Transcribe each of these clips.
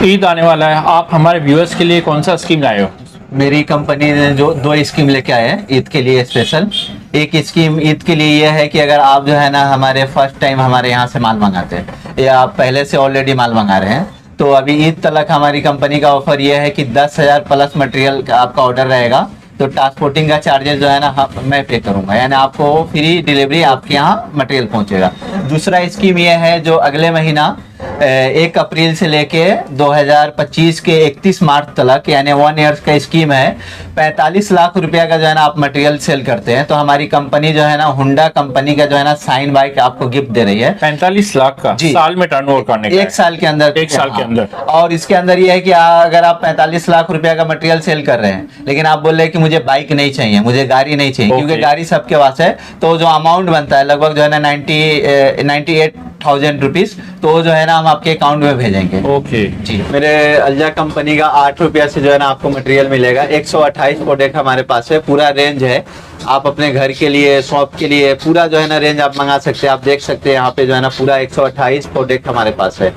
ईद आने वाला है, आप हमारे व्यूअर्स के लिए कौन सा स्कीम लाए हो? मेरी कंपनी ने जो 2 स्कीम लेके आए हैं ईद के लिए स्पेशल। एक स्कीम ईद के लिए यह है कि अगर आप जो है ना हमारे फर्स्ट टाइम हमारे यहाँ से माल मंगाते हैं या आप पहले से ऑलरेडी माल मंगा रहे हैं, तो अभी ईद तक हमारी कंपनी का ऑफर यह है कि 10,000 प्लस मटेरियल का आपका ऑर्डर रहेगा तो ट्रांसपोर्टिंग का चार्जेस जो है ना मैं पे करूंगा, यानी आपको फ्री डिलीवरी आपके यहाँ मटेरियल पहुंचेगा। दूसरा स्कीम यह है जो अगले महीना 1 अप्रैल से लेके 2025 के 31 मार्च तक यानी 1 ईयर का स्कीम है। 45 लाख रुपया का जो है ना आप मटेरियल सेल करते हैं तो हमारी कंपनी जो है ना हुंडा कंपनी का जो है ना साइन बाइक आपको गिफ्ट दे रही है। 45 लाख का जी, साल में टर्नओवर करने का 1 साल के अंदर। 1 साल के अंदर। और इसके अंदर ये है कि अगर आप 45 लाख रुपया का मटेरियल सेल कर रहे हैं लेकिन आप बोल रहे हैं कि मुझे बाइक नहीं चाहिए, मुझे गाड़ी नहीं चाहिए, क्योंकि गाड़ी सबके पास है, तो जो अमाउंट बनता है लगभग जो है ना 98,000 रुपीज, तो जो है ना हम आपके अकाउंट में भेजेंगे। ओके जी, मेरे अल्जा कंपनी का 8 रुपया से जो है ना आपको मटेरियल मिलेगा। 128 प्रोडक्ट हमारे पास है, पूरा रेंज है। आप अपने घर के लिए, शॉप के लिए पूरा जो है ना रेंज आप मंगा सकते हैं। आप देख सकते हैं यहाँ पे जो है ना पूरा 128 प्रोडक्ट हमारे पास है।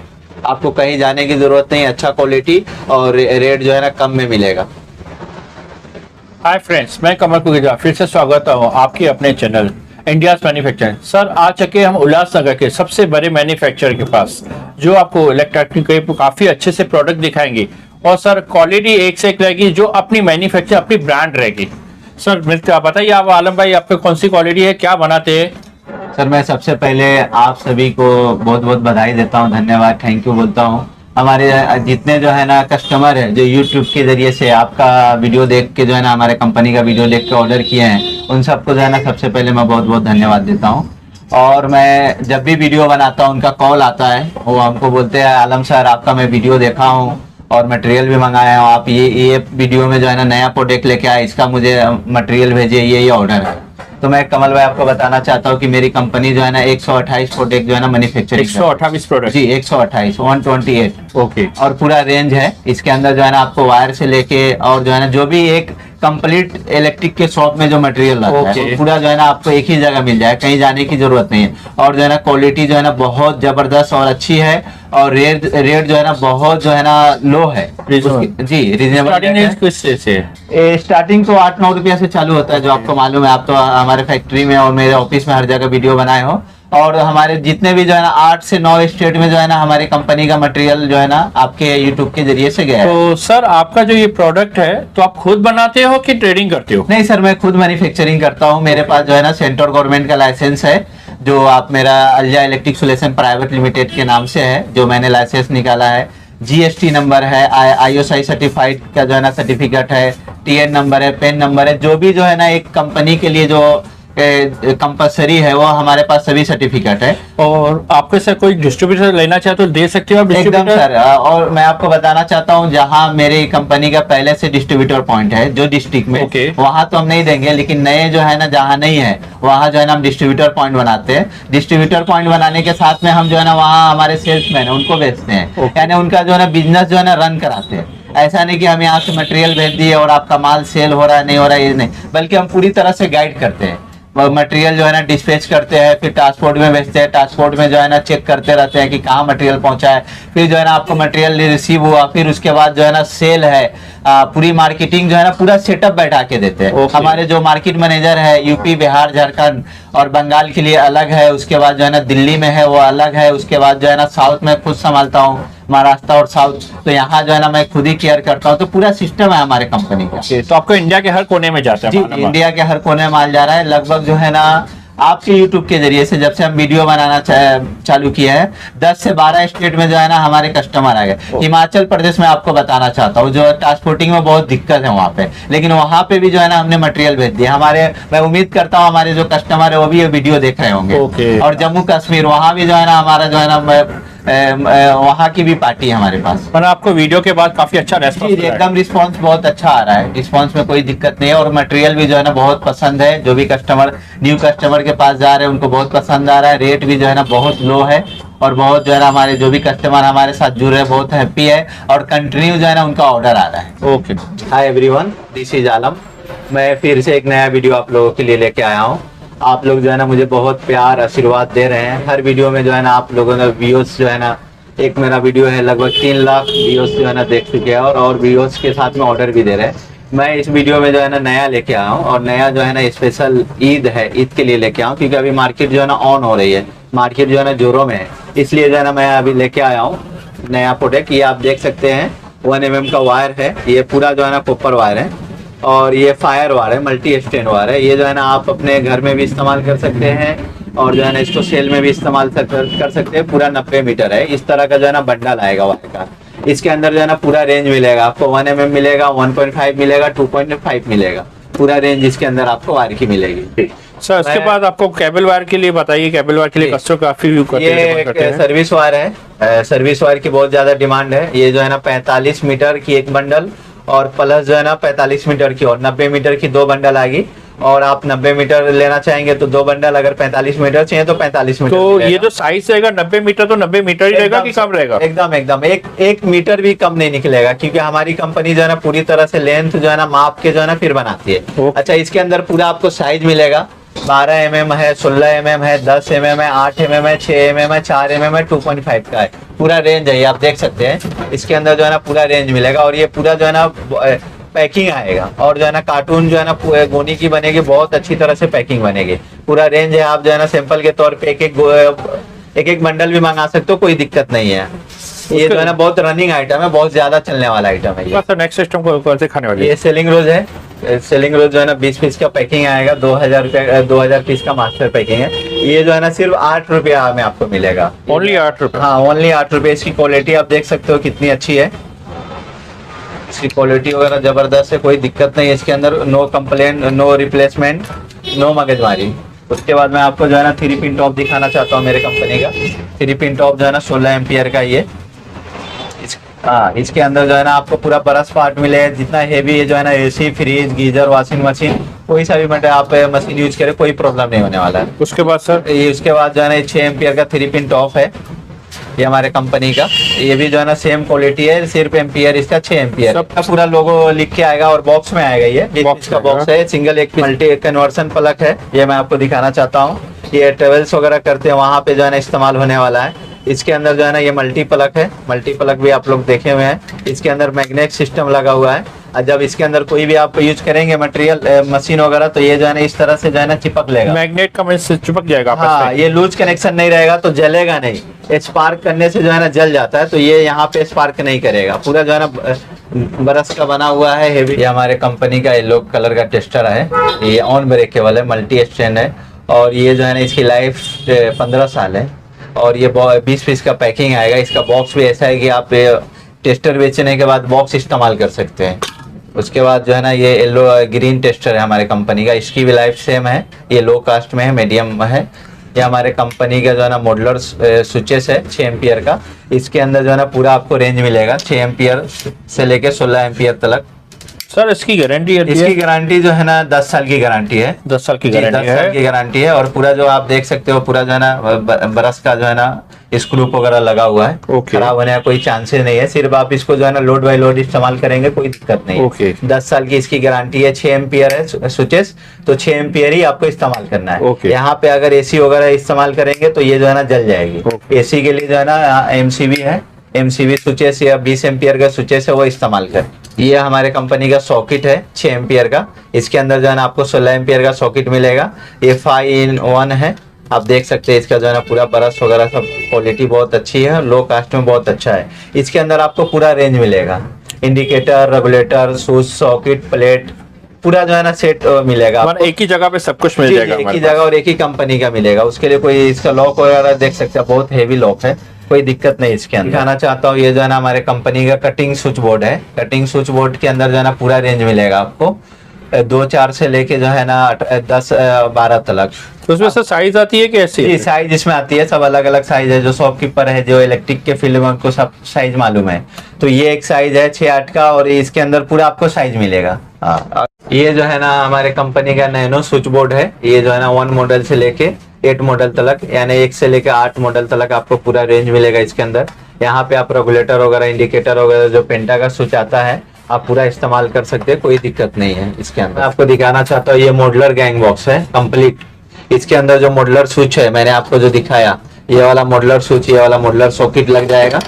आपको कहीं जाने की जरूरत नहीं, अच्छा क्वालिटी और रेट जो है ना कम में मिलेगा। हाय फ्रेंड्स, मैं कमल कुरेजा फिर से स्वागत हूँ आपके अपने चैनल इंडिया मैन्युफैक्चरिंग। सर आ चुके हम उल्लासनगर के सबसे बड़े मैन्युफैक्चरर के पास, जो आपको इलेक्ट्रॉनिक के काफी अच्छे से प्रोडक्ट दिखाएंगे और सर क्वालिटी एक से एक रहेगी, जो अपनी मैन्युफैक्चर अपनी ब्रांड रहेगी। सर मिलते आप बताइए, आप आलम भाई आपको कौन सी क्वालिटी है, क्या बनाते हैं? सर मैं सबसे पहले आप सभी को बहुत बहुत बधाई देता हूँ, धन्यवाद, थैंक यू बोलता हूँ। हमारे जितने जो है ना कस्टमर है जो YouTube के जरिए से आपका वीडियो देख के जो है ना हमारे कंपनी का वीडियो देख के ऑर्डर किए हैं, उन सबको जो है ना सबसे पहले मैं बहुत बहुत धन्यवाद देता हूँ। और मैं जब भी वीडियो बनाता हूँ उनका कॉल आता है, वो हमको बोलते हैं आलम सर आपका मैं वीडियो देखा हूँ और मटेरियल भी मंगाया हूँ, आप ये वीडियो में जो है ना नया प्रोडक्ट लेके आए, इसका मुझे मटेरियल भेजिए, ये ऑर्डर है। तो मैं कमल भाई आपको बताना चाहता हूँ कि मेरी कंपनी जो है ना 128 प्रोडक्ट जो है ना मैन्युफैक्चरिंग 128 प्रोडक्ट जी 128 128 ओके। और पूरा रेंज है। इसके अंदर जो है ना आपको वायर से लेके और जो है ना जो भी एक कंप्लीट इलेक्ट्रिक के शॉप में जो मटेरियल लगता है वो पूरा जो है ना आपको एक ही जगह मिल जाए, कहीं जाने की जरूरत नहीं है। और जो है ना क्वालिटी जो है ना बहुत जबरदस्त और अच्छी है और रेट जो है ना बहुत जो है ना लो है जी, रीजनेबल। स्टार्टिंग तो 8-9 रुपया से चालू होता है, जो आपको मालूम है, आप तो हमारे फैक्ट्री में और मेरे ऑफिस में हर जगह वीडियो बनाए हो। और हमारे जितने भी जो है ना 8 से 9 स्टेट में जो है ना हमारी कंपनी का मटेरियल जो है ना आपके YouTube के जरिए से गया है। तो सर आपका जो ये प्रोडक्ट है तो आप खुद बनाते हो कि ट्रेडिंग करते हो? नहीं सर, मैं खुद मैन्युफैक्चरिंग करता हूँ। मेरे पास जो है ना सेंट्रल गवर्नमेंट का लाइसेंस है, जो आप मेरा अल्जा इलेक्ट्रिक सोल्यूशन प्राइवेट लिमिटेड के नाम से है, जो मैंने लाइसेंस निकाला है। GST नंबर है, ISI सर्टिफाइड का जो है ना सर्टिफिकेट है, TN नंबर है, पेन नंबर है, जो भी जो है ना एक कंपनी के लिए जो कंपलसरी है वो हमारे पास सभी सर्टिफिकेट है। और आपके से कोई डिस्ट्रीब्यूटर लेना चाहे तो दे सकते हो आप? एकदम सर, और मैं आपको बताना चाहता हूँ जहाँ मेरी कंपनी का पहले से डिस्ट्रीब्यूटर पॉइंट है जो डिस्ट्रिक्ट में, वहाँ तो हम नहीं देंगे, लेकिन नए जो है ना जहाँ नहीं है वहाँ जो है ना हम डिस्ट्रीब्यूटर पॉइंट बनाते हैं। डिस्ट्रीब्यूटर पॉइंट बनाने के साथ में हम जो है ना वहाँ हमारे सेल्समैन है उनको बेचते हैं, यानी उनका जो है ना बिजनेस जो है ना रन कराते हैं। ऐसा नहीं कि हम यहाँ से मटेरियल भेज दिए और आपका माल सेल हो रहा है नहीं हो रहा है, ये नहीं, बल्कि हम पूरी तरह से गाइड करते हैं। मटेरियल जो है ना डिस्पैच करते हैं, फिर ट्रांसपोर्ट में भेजते हैं, ट्रांसपोर्ट में जो है ना चेक करते रहते हैं कि कहाँ मटेरियल पहुंचा है, फिर जो है ना आपको मटेरियल रिसीव हुआ, फिर उसके बाद जो है ना सेल है, पूरी मार्केटिंग जो है ना पूरा सेटअप बैठा के देते हैं। हमारे जो मार्केट मैनेजर है यूपी, बिहार, झारखंड और बंगाल के लिए अलग है, उसके बाद जो है ना दिल्ली में है वो अलग है, उसके बाद जो है ना साउथ में खुद संभालता हूँ, महाराष्ट्र और साउथ, तो यहाँ जो है ना मैं खुद ही केयर करता हूँ। तो पूरा सिस्टम है हमारे कंपनी का। तो आपको इंडिया के हर कोने में जाता है? जी, इंडिया के हर कोने में माल जा रहा है। लगभग जो है ना आपके YouTube के जरिए से जब से हम वीडियो बनाना चालू किया है 10 से 12 स्टेट में जो है ना हमारे कस्टमर आ गए। हिमाचल प्रदेश में आपको बताना चाहता हूँ, जो ट्रांसपोर्टिंग में बहुत दिक्कत है वहाँ पे, लेकिन वहाँ पे भी जो है ना हमने मटेरियल भेज दिया। मैं उम्मीद करता हूँ हमारे जो कस्टमर है वो भी ये वीडियो देख रहे होंगे। और जम्मू कश्मीर, वहाँ भी जो है ना हमारा जो है ना वहाँ की भी पार्टी है हमारे पास। पर आपको वीडियो के बाद काफी अच्छा रेस्पॉन्स? एकदम रिस्पांस बहुत अच्छा आ रहा है, रिस्पांस में कोई दिक्कत नहीं है और मटेरियल भी जो है ना बहुत पसंद है। जो भी कस्टमर न्यू कस्टमर के पास जा रहे हैं उनको बहुत पसंद आ रहा है। रेट भी जो है ना बहुत लो है और बहुत जो है ना हमारे जो भी कस्टमर हमारे साथ जुड़ रहे हैं बहुत हैप्पी है और कंटिन्यू जो है ना उनका ऑर्डर आ रहा है। Okay, hi everyone, this is Alam. मैं फिर से एक नया वीडियो आप लोगों के लिए लेके आया हूँ। आप लोग जो है ना मुझे बहुत प्यार आशीर्वाद दे रहे हैं। हर वीडियो में जो है ना आप लोगों का व्यूज जो है ना एक मेरा वीडियो है, लगभग 3 लाख व्यूज जो है ना देख चुके हैं, और व्यूज के साथ में ऑर्डर भी दे रहे हैं। मैं इस वीडियो में जो है ना नया लेके आया हूँ, और नया जो है ना स्पेशल ईद है, ईद के लिए लेके आया हूँ, क्योंकि अभी मार्केट जो है ना ऑन हो रही है, मार्केट जो है ना जोरों में है, इसलिए जो है ना मैं अभी लेके आया हूँ नया प्रोडक्ट। ये आप देख सकते हैं 1 mm का वायर है, ये पूरा जो है ना कॉपर वायर है, और ये फायर वायर है, मल्टी स्टैंड वायर है। ये जो है ना आप अपने घर में भी इस्तेमाल कर सकते हैं, और जो है ना इसको सेल में भी इस्तेमाल कर सकते हैं। पूरा 90 मीटर है, इस तरह का जो है ना बंडल आएगा वायर का। इसके अंदर जो है ना पूरा रेंज मिलेगा आपको, 1 mm मिलेगा, 1.5 मिलेगा, 2.5 मिलेगा, पूरा रेंज इसके अंदर आपको वायर की मिलेगी। सर इसके बाद आपको केबल वायर के लिए बताइए, केबल वायर के लिए कस्टमर काफी व्यू करते हैं। सर्विस वायर है, सर्विस वायर की बहुत ज्यादा डिमांड है। ये जो है ना 45 मीटर की एक बंडल, और प्लस जो है ना 45 मीटर की और 90 मीटर की 2 बंडल आएगी। और आप 90 मीटर लेना चाहेंगे तो 2 बंडल, अगर 45 मीटर चाहिए तो 45 मीटर। तो ये जो साइज रहेगा 90 मीटर, तो 90 मीटर ही रहेगा कि कम रहेगा? एकदम एक मीटर भी कम नहीं निकलेगा, क्योंकि हमारी कंपनी जो है ना पूरी तरह से लेंथ जो है ना माप के जो है ना फिर बनाती है। अच्छा, इसके अंदर पूरा आपको साइज मिलेगा, 12 mm है, 16 mm है, 10 mm है, 8 mm है, 6 mm है, 4 mm है, 2.5 का है, पूरा रेंज है। ये आप देख सकते हैं, इसके अंदर जो है ना पूरा रेंज मिलेगा। और ये पूरा जो है ना पैकिंग आएगा, और जो है ना कार्टून जो है ना गोनी की बनेगी, बहुत अच्छी तरह से पैकिंग बनेगी। पूरा रेंज है, आप जो है ना सैंपल के तौर पे एक एक बंडल भी मंगा सकते हो, कोई दिक्कत नहीं है। ये जो है ना बहुत रनिंग आइटम है, बहुत ज्यादा चलने वाला आइटम है। ये नेक्स्ट सिस्टम को कौन से खाने वाले? ये सेलिंग रोज है, सेलिंग रोज जो है ना 20 पीस का पैकिंग आएगा, 2000 रुपया, 2000 पीस का मास्टर पैकिंग है। ये जो है ना सिर्फ 8 रुपया में आपको मिलेगा, ओनली 8 रुपये। हाँ, ओनली 8 रुपये। इसकी क्वालिटी आप देख सकते हो कितनी अच्छी है, इसकी क्वालिटी वगैरह जबरदस्त है, कोई दिक्कत नहीं है इसके अंदर। No complain, no replacement, no मगजमारी। उसके बाद मैं आपको जो है ना 3 पिन टॉप दिखाना चाहता हूँ मेरे कंपनी का। 3 पिन टॉप जो है ना 16 एम्पियर का ये। इसके अंदर जो है ना आपको पूरा ब्रश पार्ट मिले, जितना हेवी है जो है ना AC, fridge, geyser, washing machine, कोई सा भी मतलब आप मशीन यूज करें, कोई प्रॉब्लम नहीं होने वाला है। उसके बाद सर ये उसके बाद जो है ना 6 एम्पियर का 3 पिन टॉप है, ये हमारे कंपनी का। ये भी जो है ना सेम क्वालिटी है, सिर्फ एम्पियर इसका 6 एम्पियर। सबका पूरा लोगो लिख के आएगा, और बॉक्स में आएगा। ये बॉक्स का बॉक्स है, सिंगल एक मल्टी कन्वर्सन प्लग है। ये मैं आपको दिखाना चाहता हूँ, ये ट्रेवल्स वगैरह करते हैं वहाँ पे जो है ना इस्तेमाल होने वाला है। इसके अंदर जो है ना ये मल्टी प्लग है, मल्टी प्लग भी आप लोग देखे हुए हैं। इसके अंदर मैग्नेट सिस्टम लगा हुआ है, और जब इसके अंदर कोई भी आप यूज करेंगे मटेरियल, मशीन वगैरह, तो ये जो है ना इस तरह से जो है ना चिपक लेगा, मैग्नेट का से चिपक जाएगा। हाँ, ये लूज कनेक्शन नहीं रहेगा तो जलेगा नहीं। स्पार्क करने से जो है ना जल जाता है, तो ये यहाँ पे स्पार्क नहीं करेगा। पूरा जो है ना ब्रश का बना हुआ है, हेवी। ये हमारे कंपनी का येलो कलर का टेस्टर है, ये ऑन ब्रेकेबल है, मल्टी स्टैंड है, और ये जो है ना इसकी लाइफ 15 साल है। और ये 20 पीस का पैकिंग आएगा। इसका बॉक्स भी ऐसा है कि आप टेस्टर बेचने के बाद बॉक्स इस्तेमाल कर सकते हैं। उसके बाद जो है ना ये येलो ग्रीन टेस्टर है हमारे कंपनी का, इसकी भी लाइफ सेम है। ये लो कास्ट में है, मीडियम है। ये हमारे कंपनी का जो है ना मॉडलर स्विचेस है 6 एम्पियर का। इसके अंदर जो है ना पूरा आपको रेंज मिलेगा 6 एम्पियर से लेके 16 एम्पियर तक। सर इसकी गारंटी है? इसकी गारंटी जो है ना 10 साल की गारंटी है। 10 साल की गारंटी है। 10 साल की गारंटी है। और पूरा जो आप देख सकते हो, पूरा जो है ना ब्रश का जो है ना स्क्रू वगैरह लगा हुआ है, खराब होने का कोई चांसेस नहीं है। सिर्फ आप इसको जो है ना लोड बाय लोड इस्तेमाल करेंगे, कोई दिक्कत नहीं है। 10 साल की इसकी गारंटी है। 6 एम्पियर है स्विचेस, तो 6 एम्पियर ही आपको इस्तेमाल करना है। यहाँ पे अगर एसी वगैरह इस्तेमाल करेंगे तो ये जो है ना जल जाएगी। एसी के लिए जो है ना एमसीबी है, एमसीबी स्विचेस या 20 एम्पियर का स्विचेस है वो इस्तेमाल कर। ये हमारे कंपनी का सॉकेट है 6 एम्पियर का। इसके अंदर जो है ना आपको 16 एम्पियर का सॉकेट मिलेगा। ये 5-in-1 है, आप देख सकते हैं। इसका जो है ना पूरा ब्रश वगैरह सब क्वालिटी बहुत अच्छी है, लो कास्ट में बहुत अच्छा है। इसके अंदर आपको पूरा रेंज मिलेगा, indicator, regulator, switch, socket, plate, पूरा जो है ना सेट मिलेगा। एक ही जगह पे सब कुछ मिल जाएगा, एक ही जगह और एक ही कंपनी का मिलेगा। उसके लिए कोई इसका लॉक वगैरह देख सकते हैं, बहुत हेवी लॉक है, कोई दिक्कत नहीं इसके अंदर। दिखाना चाहता हूँ, ये जो है ना हमारे कंपनी का कटिंग स्विच बोर्ड है। कटिंग स्विच बोर्ड के अंदर जो है ना पूरा रेंज मिलेगा आपको, 2-4 से लेके जो है ना 10-12 तक। तो उसमें सर साइज आती है कैसी? जी, साइज इसमें आती है, सब अलग अलग साइज है। जो शॉपकीपर है, जो इलेक्ट्रिक के फील्ड में, उनको सब साइज मालूम है। तो ये एक साइज है 6-8 का, और इसके अंदर पूरा आपको साइज मिलेगा। ये जो है ना हमारे कंपनी का नैनो स्विच बोर्ड है। ये जो है ना 1 मॉडल से लेके 8 मॉडल तक, यानी 1 से लेके 8 मॉडल तक आपको पूरा रेंज मिलेगा इसके अंदर। यहाँ पे आप रेगुलेटर वगैरह, इंडिकेटर वगैरह, जो पेंटा का स्विच आता है, आप पूरा इस्तेमाल कर सकते हैं, कोई दिक्कत नहीं है इसके अंदर। आपको दिखाना चाहता हूँ, ये मॉडलर गैंग बॉक्स है कंप्लीट। इसके अंदर जो मॉडलर स्विच है, मैंने आपको जो दिखाया, ये वाला मॉडलर स्विच, ये वाला मॉडलर सॉकेट लग जाएगा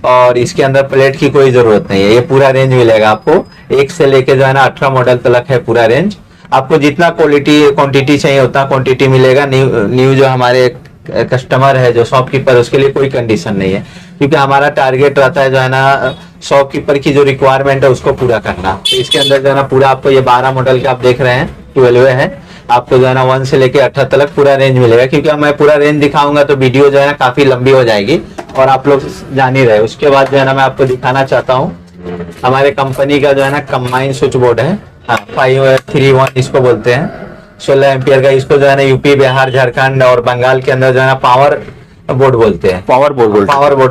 और इसके अंदर प्लेट की कोई जरूरत नहीं है। ये पूरा रेंज मिलेगा आपको, 1 से लेके जो है ना 18 मॉडल तक है पूरा रेंज। आपको जितना क्वांटिटी चाहिए उतना क्वांटिटी मिलेगा। न्यू जो हमारे कस्टमर है जो शॉपकीपर, उसके लिए कोई कंडीशन नहीं है, क्योंकि हमारा टारगेट रहता है जो है ना शॉपकीपर की जो रिक्वायरमेंट है उसको पूरा करना। तो इसके अंदर जो है ना पूरा आपको ये 12 मॉडल के आप देख रहे हैं, 12 है। आपको जो है ना 1 से लेके 18 तक पूरा रेंज मिलेगा, क्योंकि मैं पूरा रेंज दिखाऊंगा तो वीडियो जो है ना काफी लंबी हो जाएगी और आप लोग जान ही रहे। उसके बाद जो है ना मैं आपको दिखाना चाहता हूँ हमारे कंपनी का जो है ना कंबाइन स्विच बोर्ड है, 531 इसको बोलते हैं, 16 एम्पियर का। इसको जो है ना यूपी, बिहार, झारखंड और बंगाल के अंदर जो है ना पावर बोर्ड बोलते हैं, पावर बोर्ड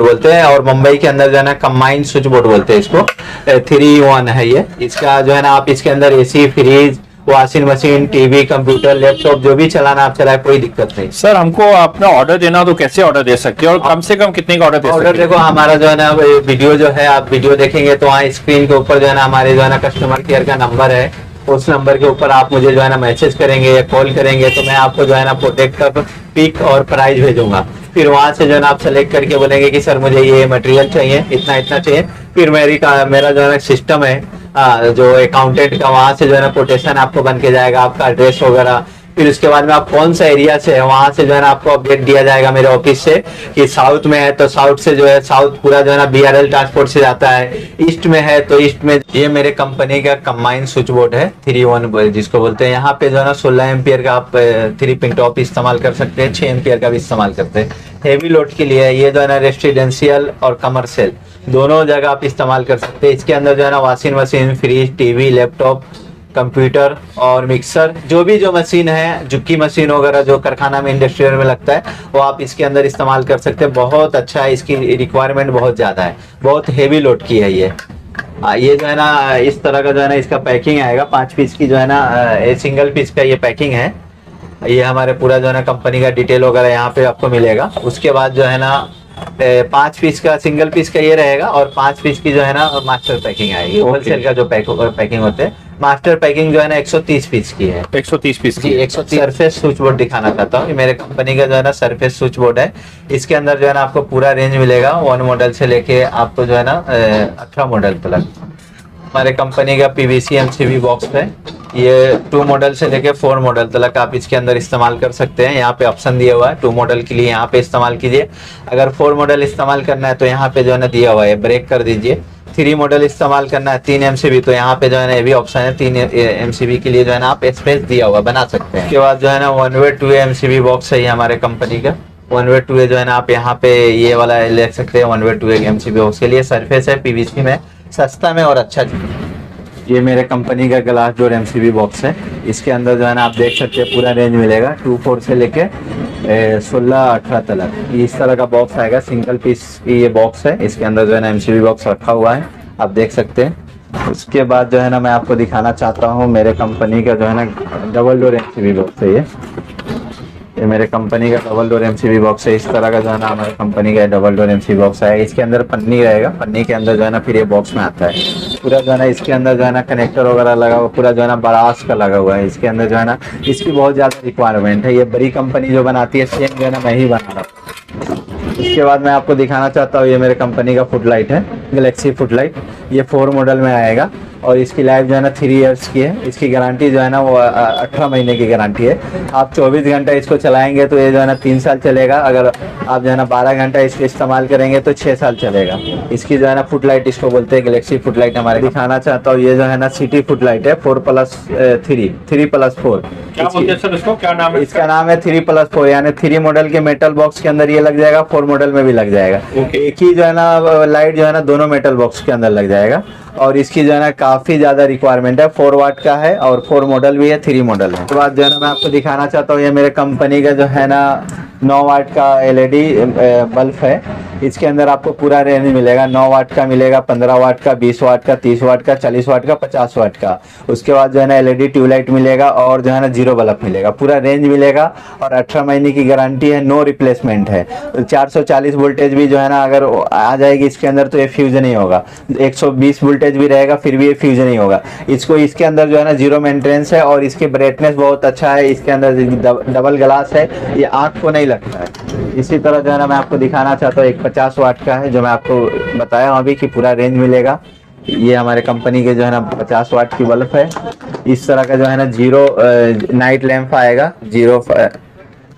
बोलते हैं। और मुंबई के अंदर जो है ना कंबाइंड स्विच बोर्ड बोलते हैं इसको। 3-in-1 है ये। इसका जो है ना आप इसके अंदर AC, fridge, washing machine, TV, computer, laptop जो भी चलाना आप चलाए, कोई दिक्कत नहीं। सर हमको अपना ऑर्डर देना हो तो कैसे ऑर्डर दे सकते हैं और कम से कम कितने का ऑर्डर दे सकते हैं? देखो हमारा जो है ना वीडियो जो है, आप वीडियो देखेंगे तो वहाँ स्क्रीन के ऊपर जो है ना हमारे जो है ना कस्टमर केयर का नंबर है। उस नंबर के ऊपर आप मुझे जो है ना मैसेज करेंगे या कॉल करेंगे तो मैं आपको जो है ना प्रोडक्ट का पिक और प्राइस भेजूंगा। फिर वहां से जो है ना आप सेलेक्ट करके बोलेंगे कि सर मुझे ये मटेरियल चाहिए, इतना इतना चाहिए। फिर मेरा जो है ना सिस्टम है जो अकाउंटेंट का, वहां से जो है ना कोटेशन आपको बन के जाएगा, आपका एड्रेस वगैरह। फिर उसके बाद में आप कौन सा एरिया से है वहां से जो है ना आपको अपडेट दिया जाएगा मेरे ऑफिस से कि साउथ में है तो साउथ से जो है साउथ पूरा जो है ना BRL ट्रांसपोर्ट से जाता है। ईस्ट में है तो ईस्ट में। ये मेरे कंपनी का कंबाइन स्विच बोर्ड है 3-in-1 जिसको बोलते हैं। यहाँ पे जो है ना 16 एम्पियर का आप 3 पिन टॉप इस्तेमाल कर सकते हैं, 6 एम्पियर का भी इस्तेमाल करते हैं। हेवी लोड के लिए ये जो है ना रेसिडेंशियल और कमर्शियल दोनों जगह आप इस्तेमाल कर सकते हैं। इसके अंदर जो है ना washing machine, fridge, TV, laptop, computer और मिक्सर, जो मशीन है, जुक्की मशीन वगैरह जो कारखाना में, इंडस्ट्रियल में लगता है, वो आप इसके अंदर इस्तेमाल कर सकते हैं। बहुत अच्छा है, इसकी रिक्वायरमेंट बहुत ज़्यादा है, बहुत हेवी लोड की है ये। ये जो है ना इस तरह का जो है ना इसका पैकिंग आएगा, 5 पीस की जो है ना सिंगल पीस का ये पैकिंग है। ये हमारे पूरा जो है ना कंपनी का डिटेल वगैरह यहाँ पे आपको मिलेगा। उसके बाद जो है ना 5 पीस का सिंगल पीस का ये रहेगा और 5 पीस की जो है ना मास्टर पैकिंग आएगी। होलसेल का जो पैकिंग होते हैं, मास्टर पैकिंग जो है ना 130 पीस की है। 130 पीस की। 130 सरफेस स्विच बोर्ड दिखाना चाहता हूँ। मेरे कंपनी का जो है ना सरफेस स्विच बोर्ड है। इसके अंदर जो है ना आपको पूरा रेंज मिलेगा, 1 मॉडल से लेके आपको जो है ना 18 मॉडल तक। हमारे कंपनी का PVC MCB बॉक्स है। ये 2 मॉडल से लेके 4 मॉडल तक आप इसके अंदर इस्तेमाल कर सकते हैं। यहाँ पे ऑप्शन दिया हुआ है 2 मॉडल के लिए, यहाँ पे इस्तेमाल कीजिए। अगर 4 मॉडल इस्तेमाल करना है तो यहाँ पे जो है ना दिया हुआ है, ब्रेक कर दीजिए। 3 मॉडल इस्तेमाल करना है, 3 MCB, तो यहाँ पे जो है ना ये भी ऑप्शन है, 3 MCB के लिए जो है ना आप स्पेस दिया हुआ बना सकते हैं। उसके बाद जो है ना 1-way 2-way MCB बॉक्स है ये हमारे कंपनी का। 1-way 2-way जो है ना आप यहाँ पे ये वाला ले सकते हैं। 1-way 2-way MCB बॉक्स के लिए सरफेस है, PVC में, सस्ता में और अच्छा। ये मेरे कंपनी का ग्लास डोर MCB बॉक्स है। इसके अंदर जो है ना आप देख सकते हैं पूरा रेंज मिलेगा, 2-4 से लेके 16-18 तक। इस तरह का बॉक्स आएगा, सिंगल पीस की ये बॉक्स है। इसके अंदर जो है ना MCB बॉक्स रखा हुआ है, आप देख सकते हैं। उसके बाद जो है ना मैं आपको दिखाना चाहता हूँ मेरे कंपनी का जो है ना डबल डोर MCB बॉक्स है। ये मेरे कंपनी का डबल डोर MCB बॉक्स है। इस तरह का जो है ना हमारे कंपनी का डबल डोर MCB बॉक्स है। इसके अंदर पन्नी रहेगा, पन्नी के अंदर जो है ना फिर ये बॉक्स में आता है। पूरा जो है ना इसके अंदर जो है ना कनेक्टर वगैरह लगा हुआ, पूरा जो है ना ब्रास का लगा हुआ है। इसके अंदर जो है ना इसकी बहुत ज़्यादा रिक्वायरमेंट है। ये बड़ी कंपनी जो बनाती है, सेम जो है ना मैं ही बना रहा हूँ। इसके बाद मैं आपको दिखाना चाहता हूँ ये मेरे कंपनी का फुट लाइट है, गैलेक्सी फुट लाइट। ये 4 मॉडल में आएगा और इसकी लाइफ जो है ना 3 इयर्स की है। इसकी गारंटी जो है ना वो 18 महीने की गारंटी है। आप 24 घंटा इसको चलाएंगे तो ये जो है ना 3 साल चलेगा। अगर आप जो है ना 12 घंटा इसको इस्तेमाल करेंगे तो 6 साल चलेगा। इसकी जो है ना फुट लाइट इसको बोलते हैं, गैलेक्सी फुट लाइट हमारे। दिखाना चाहता हूँ ये जो है ना सिटी फुट लाइट है, 4+3, 3+4। क्या बोलते हैं सर इसको, क्या नाम है? इसका नाम है 3+4, यानी 3 मॉडल के मेटल बॉक्स के अंदर ये लग जाएगा, 4 मॉडल में भी लग जाएगा। एक ही जो है ना लाइट जो है ना दोनों मेटल बॉक्स के अंदर लग जाएगा। और इसकी जो है ना काफी ज्यादा रिक्वायरमेंट है, 4 वाट का है और 4 मॉडल भी है, 3 मॉडल है। तो बाद जो है ना मैं आपको दिखाना चाहता हूँ ये मेरे कंपनी का जो है ना 9 वाट का LED बल्ब है। इसके अंदर आपको पूरा रेंज मिलेगा, 9 वाट का मिलेगा, 15 वाट का, 20 वाट का, 30 वाट का, 40 वाट का, 50 वाट का। उसके बाद जो है ना LED ट्यूबलाइट मिलेगा और जो है ना 0 बल्ब मिलेगा। पूरा रेंज मिलेगा और 18 महीने की गारंटी है, नो रिप्लेसमेंट है। 440 वोल्टेज भी जो है ना अगर आ जाएगी इसके अंदर तो ये फ्यूज नहीं होगा। 120 वोल्टेज भी रहेगा फिर भी ये फ्यूज नहीं होगा। इसको इसके अंदर जो है ना 0 मेंटेनेंस है और इसकी ब्राइटनेस बहुत अच्छा है। इसके अंदर डबल ग्लास है, ये आँख को नहीं लगता है। इसी तरह जो है ना मैं आपको दिखाना चाहता हूँ एक 50 वाट का है, जो मैं आपको बताया हूँ अभी कि पूरा रेंज मिलेगा। ये हमारे कंपनी के जो है ना 50 वाट की बल्ब है। इस तरह का जो है ना जीरो नाइट लैंप आएगा,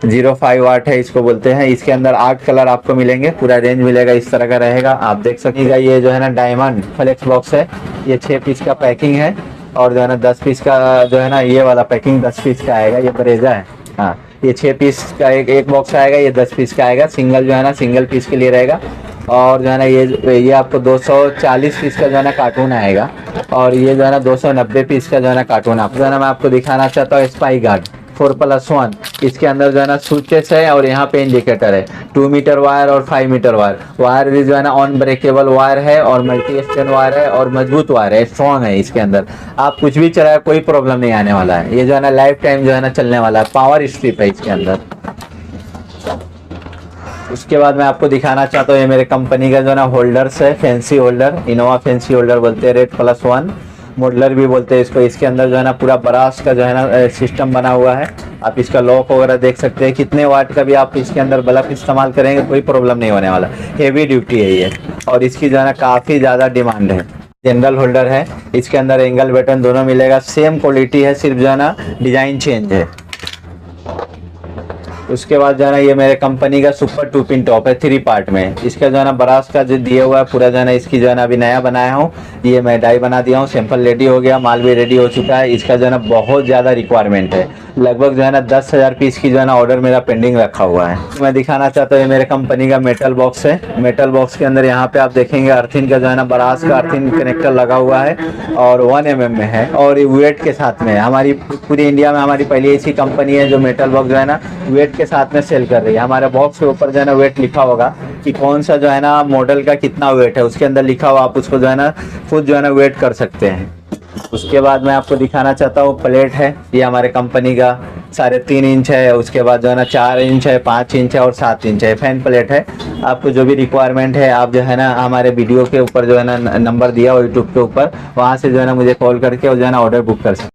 05 वाट है इसको बोलते हैं। इसके अंदर 8 कलर आपको मिलेंगे, पूरा रेंज मिलेगा, इस तरह का रहेगा। आप देख सकेगा ये जो है ना डायमंड फ्लेक्स बॉक्स है, ये 6 पीस का पैकिंग है। और जो है ना 10 पीस का जो है ना ये वाला पैकिंग 10 पीस का आएगा, ये ब्रेजा है। हाँ, ये 6 पीस का एक बॉक्स आएगा, ये 10 पीस का आएगा। सिंगल जो है ना सिंगल पीस के लिए रहेगा। और जो है ना ये आपको 240 पीस का जो है ना कार्टून आएगा। और ये जो है ना 290 पीस का जो है ना कार्टून आप जो है ना मैं आपको दिखाना चाहता हूँ स्पाई गार्ड 4+1। इसके अंदर जो है ना स्विचेस है और यहाँ पे इंडिकेटर है। 2 मीटर वायर और 5 मीटर वायर भी जो है ना ऑन ब्रेकेबल वायर है और मल्टी स्टैंड वायर है और मजबूत वायर है, स्ट्रॉन्ग है। इसके अंदर आप कुछ भी चलाए कोई प्रॉब्लम नहीं आने वाला है। ये जो है ना लाइफ टाइम जो है ना चलने वाला है। पावर स्ट्रिप है इसके अंदर। उसके बाद मैं आपको दिखाना चाहता हूँ ये मेरे कंपनी का जो है ना होल्डर्स है, fancy holder, Innova fancy holder बोलते हैं, RED+1 मॉडलर भी बोलते हैं इसको। इसके अंदर जो है ना पूरा ब्रास का जो है ना सिस्टम बना हुआ है। आप इसका लॉक वगैरह देख सकते हैं। कितने वाट का भी आप इसके अंदर बल्ब इस्तेमाल करेंगे कोई प्रॉब्लम नहीं होने वाला। हेवी ड्यूटी है ये और इसकी जो है ना काफ़ी ज़्यादा डिमांड है। जनरल होल्डर है, इसके अंदर एंगल बटन दोनों मिलेगा, सेम क्वालिटी है, सिर्फ जो है ना डिज़ाइन चेंज है। उसके बाद जो है ना ये मेरे कंपनी का सुपर 2 पिन टॉप है 3 पार्ट में। इसका जो है ना ब्रास का जो दिया हुआ है पूरा जो है ना इसकी जो है ना अभी नया बनाया हूँ। ये मैं डाई बना दिया हूँ, सैंपल रेडी हो गया, माल भी रेडी हो चुका है। इसका जो है ना बहुत ज़्यादा रिक्वायरमेंट है, लगभग जो है ना 10,000 पीस की जो है ना ऑर्डर मेरा पेंडिंग रखा हुआ है। मैं दिखाना चाहता हूँ ये मेरे कंपनी का मेटल बॉक्स है। मेटल बॉक्स के अंदर यहाँ पे आप देखेंगे अर्थिन का जो है ना ब्रास का अर्थिन कनेक्टर लगा हुआ है और 1 mm में है और वेट के साथ में है। हमारी पूरी इंडिया में हमारी पहली ऐसी कंपनी है जो मेटल बॉक्स जो है ना वेट के साथ में सेल कर रही है। हमारे बॉक्स के ऊपर जो है ना वेट लिखा होगा कि कौन सा जो है ना मॉडल का कितना वेट है, उसके अंदर लिखा हुआ, आप उसको जो है ना खुद जो है ना वेट कर सकते हैं। उसके बाद मैं आपको दिखाना चाहता हूँ प्लेट है, ये हमारे कंपनी का 3.5 इंच है। उसके बाद जो है ना 4 इंच है, 5 इंच है और 7 इंच है। फैन प्लेट है। आपको जो भी रिक्वायरमेंट है आप जो है ना हमारे वीडियो के ऊपर जो है ना नंबर दिया हुआ यूट्यूब के ऊपर, वहाँ से जो है ना मुझे कॉल करके और जो है ना ऑर्डर बुक कर सकते हैं।